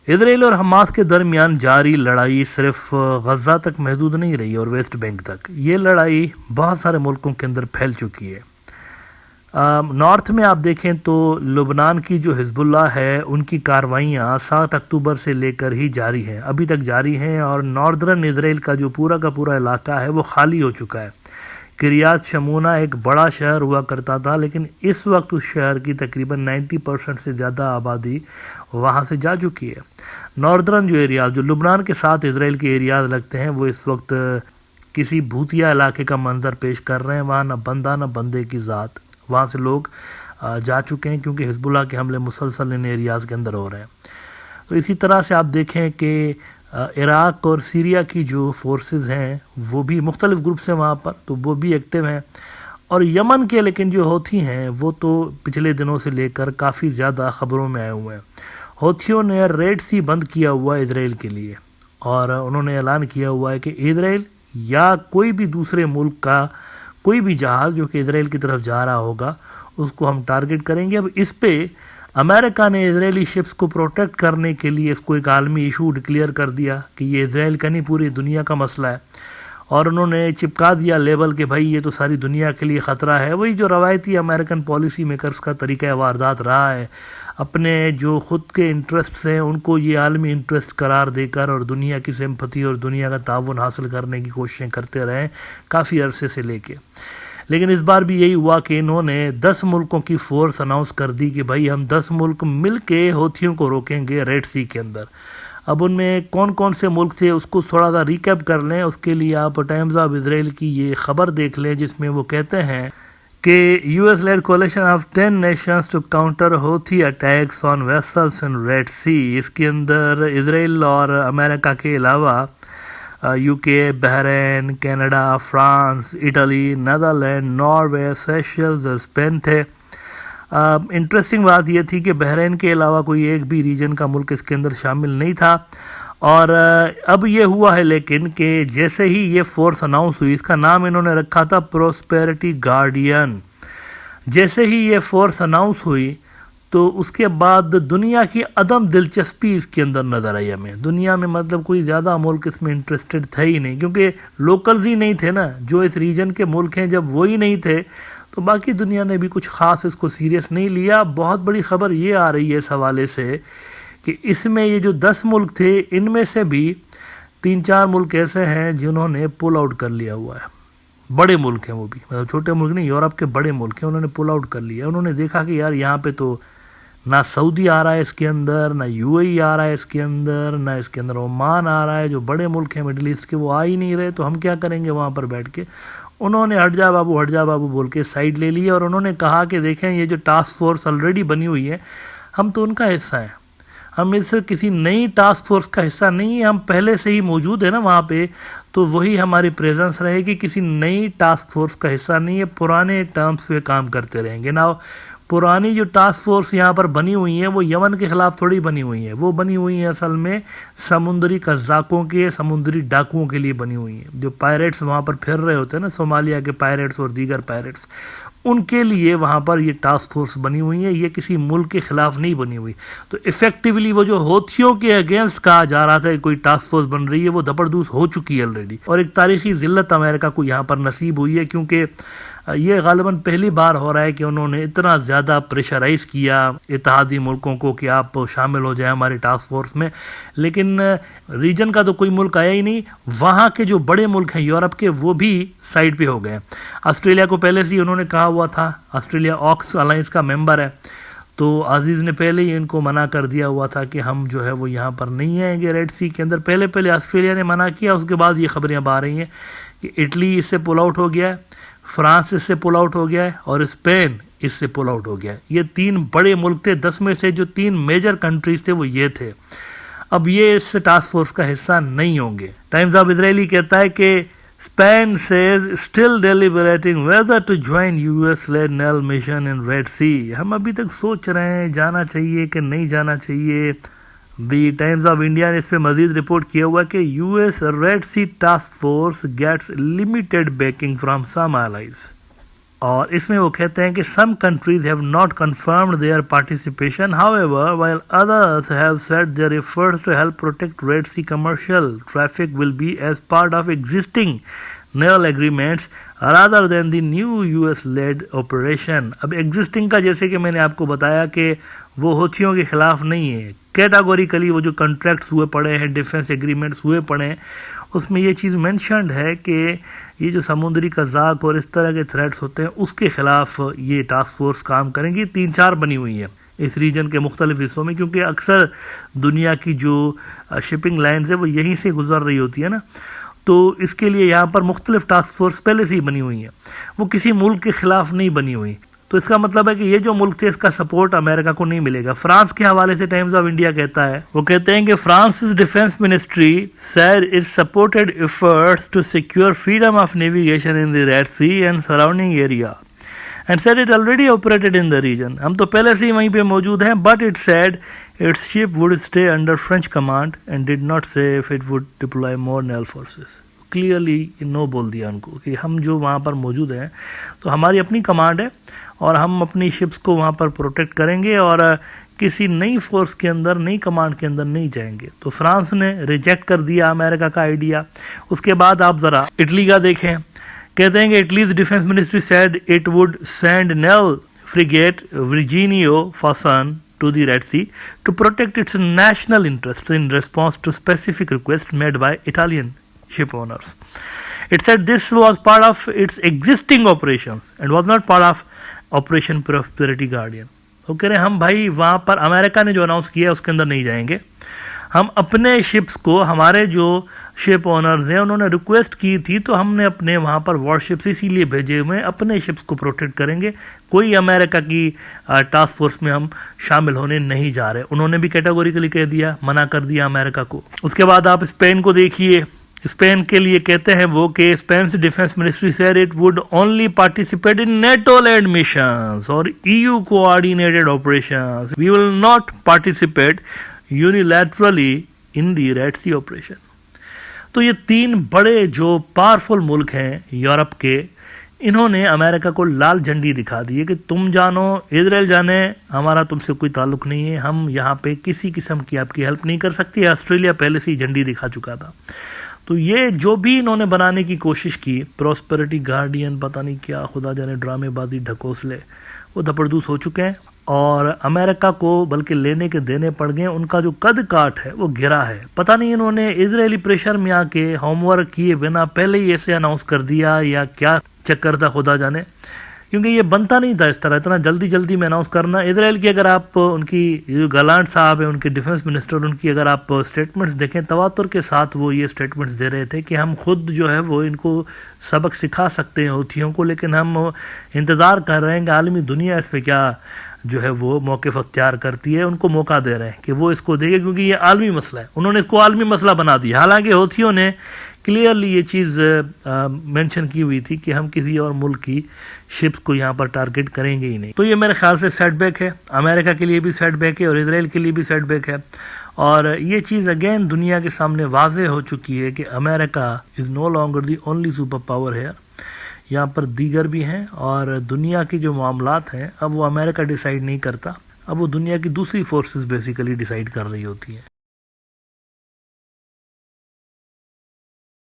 اسرائیل اور حماس کے درمیان جاری لڑائی صرف غزہ تک محدود نہیں رہی اور ویسٹ بینک تک، یہ لڑائی بہت سارے ملکوں کے اندر پھیل چکی ہے۔ نارتھ میں آپ دیکھیں تو لبنان کی جو حزب اللہ ہے ان کی کارروائیاں 7 اکتوبر سے لے کر ہی جاری ہیں، ابھی تک جاری ہیں، اور ناردرن اسرائیل کا جو پورا کا پورا علاقہ ہے وہ خالی ہو چکا ہے۔ کریات شمونہ ایک بڑا شہر ہوا کرتا تھا، لیکن اس وقت اس شہر کی تقریباً 90% سے زیادہ آبادی وہاں سے جا چکی ہے۔ ناردرن جو ایریاز جو لبنان کے ساتھ اسرائیل کے ایریاز لگتے ہیں وہ اس وقت کسی بھوتیا علاقے کا منظر پیش کر رہے ہیں، وہاں نہ بندہ نہ بندے کی ذات، وہاں سے لوگ جا چکے ہیں کیونکہ حزب اللہ کے حملے مسلسل ان ایریاز کے اندر ہو رہے ہیں۔ تو اسی طرح سے آپ دیکھیں کہ عراق اور سیریا کی جو فورسز ہیں وہ بھی مختلف گروپس ہیں وہاں پر، تو وہ بھی ایکٹیو ہیں، اور یمن کے لیکن جو ہوتھی ہیں وہ تو پچھلے دنوں سے لے کر کافی زیادہ خبروں میں آئے ہوئے ہیں۔ ہوتھیوں نے ریڈ سی بند کیا ہوا ہے اسرائیل کے لیے، اور انہوں نے اعلان کیا ہوا ہے کہ اسرائیل یا کوئی بھی دوسرے ملک کا کوئی بھی جہاز جو کہ اسرائیل کی طرف جا رہا ہوگا اس کو ہم ٹارگٹ کریں گے۔ اب اس پہ امریکہ نے اسرائیلی شپس کو پروٹیکٹ کرنے کے لیے اس کو ایک عالمی ایشو ڈکلیئر کر دیا کہ یہ اسرائیل کا نہیں پوری دنیا کا مسئلہ ہے، اور انہوں نے چپکا دیا لیبل کہ بھائی یہ تو ساری دنیا کے لیے خطرہ ہے۔ وہی جو روایتی امریکن پالیسی میکرز کا طریقہ واردات رہا ہے، اپنے جو خود کے انٹرسٹس ہیں ان کو یہ عالمی انٹرسٹ قرار دے کر اور دنیا کی سمپتھی اور دنیا کا تعاون حاصل کرنے کی کوششیں کرتے رہے کافی عرصے سے لے کے۔ لیکن اس بار بھی یہی ہوا کہ انہوں نے 10 ملکوں کی فورس اناؤنس کر دی کہ بھائی ہم 10 ملک مل کے ہوتھیوں کو روکیں گے ریڈ سی کے اندر۔ اب ان میں کون کون سے ملک تھے اس کو تھوڑا سا ریکیپ کر لیں، اس کے لیے آپ ٹائمز آف اسرائیل کی یہ خبر دیکھ لیں جس میں وہ کہتے ہیں کہ US led coalition of 10 nations to counter Houthi attacks on vessels in Red Sea۔ اس کے اندر اسرائیل اور امریکہ کے علاوہ UK، Bahrain, Canada, France, Italy, Netherland, Norway, Seychelles اور اسپین تھے۔ انٹرسٹنگ بات یہ تھی کہ بحرین کے علاوہ کوئی ایک بھی ریجن کا ملک اس کے اندر شامل نہیں تھا، اور اب یہ ہوا ہے لیکن کہ جیسے ہی یہ فورس اناؤنس ہوئی، اس کا نام انہوں نے رکھا تھا پروسپیرٹی گارڈین۔ جیسے ہی یہ فورس اناؤنس ہوئی تو اس کے بعد دنیا کی عدم دلچسپی اس کے اندر نظر آئی ہمیں۔ دنیا میں مطلب کوئی زیادہ ملک اس میں انٹرسٹڈ تھا ہی نہیں، کیونکہ لوکلز ہی نہیں تھے نا، جو اس ریجن کے ملک ہیں جب وہی نہیں تھے تو باقی دنیا نے بھی کچھ خاص اس کو سیریس نہیں لیا۔ بہت بڑی خبر یہ آ رہی ہے اس حوالے سے کہ اس میں یہ جو 10 ملک تھے ان میں سے بھی 3-4 ملک ایسے ہیں جنہوں نے پل آؤٹ کر لیا ہوا ہے۔ بڑے ملک ہیں وہ بھی، مطلب چھوٹے ملک نہیں، یورپ کے بڑے ملک ہیں، انہوں نے پل آؤٹ کر لیا۔ انہوں نے دیکھا کہ یار یہاں پہ تو نہ سعودی آ رہا ہے اس کے اندر، نہ UAE آ رہا ہے اس کے اندر، نہ اس کے اندر عمان آ رہا ہے، جو بڑے ملک ہیں مڈل ایسٹ کے وہ آ ہی نہیں رہے، تو ہم کیا کریں گے وہاں پر بیٹھ کے۔ انہوں نے ہٹ جا بابو بول کے سائڈ لے لی، اور انہوں نے کہا کہ دیکھیں یہ جو ٹاسک فورس آلریڈی بنی ہوئی ہے ہم تو ان کا حصہ ہیں، ہم اس سے کسی نئی ٹاسک فورس کا حصہ نہیں ہے، ہم پہلے سے ہی موجود ہیں نا وہاں پہ، تو وہی ہماری پریزنس رہے گی، کسی نئی ٹاسک فورس کا حصہ نہیں ہے، پرانے ٹرمز پہ کام کرتے رہیں گے نا۔ پرانی جو ٹاسک فورس یہاں پر بنی ہوئی ہیں وہ یمن کے خلاف تھوڑی بنی ہوئی ہیں، وہ بنی ہوئی ہیں اصل میں سمندری قزاقوں کے، سمندری ڈاکوؤں کے لیے بنی ہوئی ہیں، جو پائریٹس وہاں پر پھر رہے ہوتے ہیں نا، صومالیہ کے پائریٹس اور دیگر پائریٹس، ان کے لیے وہاں پر یہ ٹاسک فورس بنی ہوئی ہے، یہ کسی ملک کے خلاف نہیں بنی ہوئی۔ تو ایفیکٹیولی وہ جو ہوتھیوں کے اگینسٹ کہا جا رہا تھا کہ کوئی ٹاسک فورس بن رہی ہے وہ دبردوس ہو چکی ہے آلریڈی، اور ایک تاریخی ذلت امریکہ کو یہاں پر نصیب ہوئی ہے، کیونکہ یہ غالباً پہلی بار ہو رہا ہے کہ انہوں نے اتنا زیادہ پریشرائز کیا اتحادی ملکوں کو کہ آپ شامل ہو جائیں ہماری ٹاسک فورس میں، لیکن ریجن کا تو کوئی ملک آیا ہی نہیں، وہاں کے جو بڑے ملک ہیں یورپ کے وہ بھی سائڈ پہ ہو گئے۔ آسٹریلیا کو پہلے سے ہی انہوں نے کہا ہوا تھا، آسٹریلیا آکس الائنس کا ممبر ہے، تو عزیز نے پہلے ہی ان کو منع کر دیا ہوا تھا کہ ہم جو ہے وہ یہاں پر نہیں آئیں گے ریڈ سی کے اندر۔ پہلے آسٹریلیا نے منع کیا، اس کے بعد یہ خبریں اب آ رہی ہیں کہ اٹلی اس سے پل آؤٹ ہو گیا ہے، فرانس اس سے پل آؤٹ ہو گیا ہے، اور اسپین اس سے پل آؤٹ ہو گیا ہے۔ یہ 3 بڑے ملک تھے، 10 میں سے جو 3 میجر کنٹریز تھے وہ یہ تھے، اب یہ اس ٹاسک فورس کا حصہ نہیں ہوں گے۔ ٹائمز آف اسرائیلی کہتا ہے کہ Spain says still deliberating whether to join US-led naval mission in Red Sea۔ ہم ابھی تک سوچ رہے ہیں جانا چاہیے کہ نہیں جانا چاہیے۔ دی ٹائمز آف انڈیا نے اس پہ مزید رپورٹ کیا ہوا کہ US Red Sea task force gets limited backing from some allies۔ اور اس میں وہ کہتے ہیں کہ some countries have not confirmed their participation. However, while others have said their efforts to help protect Red Sea commercial traffic will be as part of existing naval agreements rather than the new US-led operation. اب existing کا جیسے کہ میں نے آپ کو بتایا کہ وہ ہوتھیوں کے خلاف نہیں ہے، کیٹاگوریکلی وہ جو کنٹریکٹس ہوئے پڑے ہیں، ڈیفنس ایگریمنٹس ہوئے پڑے ہیں، اس میں یہ چیز مینشنڈ ہے کہ یہ جو سمندری قزاق اور اس طرح کے تھریٹس ہوتے ہیں اس کے خلاف یہ ٹاسک فورس کام کریں گی. 3-4 بنی ہوئی ہے اس ریجن کے مختلف حصوں میں، کیونکہ اکثر دنیا کی جو شپنگ لائنز ہے وہ یہیں سے گزر رہی ہوتی ہے نا، تو اس کے لیے یہاں پر مختلف ٹاسک فورس پہلے سے ہی بنی ہوئی ہیں، وہ کسی ملک کے خلاف نہیں بنی ہوئی. تو اس کا مطلب ہے کہ یہ جو ملک تھے اس کا سپورٹ امریکہ کو نہیں ملے گا. فرانس کے حوالے سے ٹائمز آف انڈیا کہتا ہے، وہ کہتے ہیں کہ فرانس's defence ministry said it supported efforts to secure freedom of navigation in the Red Sea and surrounding area and said it already operated in the region. ہم تو پہلے سے ہی وہیں پہ موجود ہیں. But it said its ship would stay under French command and did not say if it would deploy more naval forces. Clearly no بول دیا ان کو کہ ہم جو وہاں پر موجود ہیں تو ہماری اپنی کمانڈ ہے اور ہم اپنی شپس کو وہاں پر پروٹیکٹ کریں گے اور کسی نئی فورس کے اندر، نئی کمانڈ کے اندر نہیں جائیں گے. تو فرانس نے ریجیکٹ کر دیا امریکہ کا آئیڈیا. اس کے بعد آپ ذرا اٹلی کا دیکھیں، کہتے ہیں کہ Italy's defence ministry said it would send naval frigate Virginio Fasan to the Red Sea to protect its national interest in response to specific requests made by Italian ship owners. It said this was part of its existing operations and was not part of Operation Prosperity Guardian. وہ کہہ رہے ہیں ہم بھائی وہاں پر امریکہ نے جو announce کیا اس کے اندر نہیں جائیں گے. ہم اپنے شپس کو، ہمارے جو شپ اونرز ہیں انہوں نے ریکویسٹ کی تھی تو ہم نے اپنے وہاں پر وار شپس اسی لیے بھیجے ہوئے ہیں، اپنے شپس کو پروٹیکٹ کریں گے، کوئی امریکہ کی ٹاسک فورس میں ہم شامل ہونے نہیں جا رہے. انہوں نے بھی کیٹاگوریکلی کہہ دیا، منع کر دیا امریکہ کو. اس کے بعد آپ اسپین کو دیکھیے. اسپین کے لیے کہتے ہیں وہ کہ اسپین's defence ministry said it would only participate in NATO-led missions or EU coordinated operations. We will not participate unilaterally in the Red Sea operation. تو یہ 3 بڑے جو پاورفل ملک ہیں یورپ کے، انہوں نے امریکہ کو لال جھنڈی دکھا دی ہے کہ تم جانو، اسرائیل جانے، ہمارا تم سے کوئی تعلق نہیں ہے، ہم یہاں پہ کسی قسم کی آپ کی ہیلپ نہیں کر سکتی. آسٹریلیا پہلے سے ہی جھنڈی دکھا چکا تھا. تو یہ جو بھی انہوں نے بنانے کی کوشش کی، پراسپیرٹی گارڈین، پتہ نہیں کیا، خدا جانے ڈرامے بازی، ڈھکوسلے، وہ دھپڑدوس ہو چکے ہیں اور امریکہ کو بلکہ لینے کے دینے پڑ گئے. ان کا جو قد کاٹ ہے وہ گرا ہے. پتہ نہیں انہوں نے اسرائیلی پریشر میں آ کے ہوم ورک کیے بنا پہلے ہی ایسے اناؤنس کر دیا یا کیا چکر تھا خدا جانے، کیونکہ یہ بنتا نہیں تھا اس طرح اتنا جلدی میں اناؤنس کرنا. اسرائیل کی اگر آپ ان کی جو گالانٹ صاحب ہیں، ان کے ڈیفنس منسٹر، ان کی اگر آپ اسٹیٹمنٹس دیکھیں، تواتر کے ساتھ وہ یہ اسٹیٹمنٹس دے رہے تھے کہ ہم خود جو ہے وہ ان کو سبق سکھا سکتے ہیں ہوتھیوں کو، لیکن ہم انتظار کر رہے ہیں کہ عالمی دنیا اس پہ کیا جو ہے وہ موقف اختیار کرتی ہے. ان کو موقع دے رہے ہیں کہ وہ اس کو دے گے، کیونکہ یہ عالمی مسئلہ ہے. انہوں نے اس کو عالمی مسئلہ بنا دیا، حالانکہ ہوتھیوں نے کلیئرلی یہ چیز مینشن کی ہوئی تھی کہ ہم کسی اور ملک کی شپس کو یہاں پر ٹارگٹ کریں گے ہی نہیں. تو یہ میرے خیال سے سیٹ بیک ہے، امریکہ کے لیے بھی سیٹ بیک ہے اور اسرائیل کے لیے بھی سیٹ بیک ہے. اور یہ چیز اگین دنیا کے سامنے واضح ہو چکی ہے کہ امریکہ is no longer the only super power ہے. یہاں پر دیگر بھی ہیں اور دنیا کے جو معاملات ہیں اب وہ امریکہ ڈیسائیڈ نہیں کرتا، اب وہ دنیا کی دوسری فورسز بیسیکلی ڈیسائیڈ کر رہی ہوتی ہیں.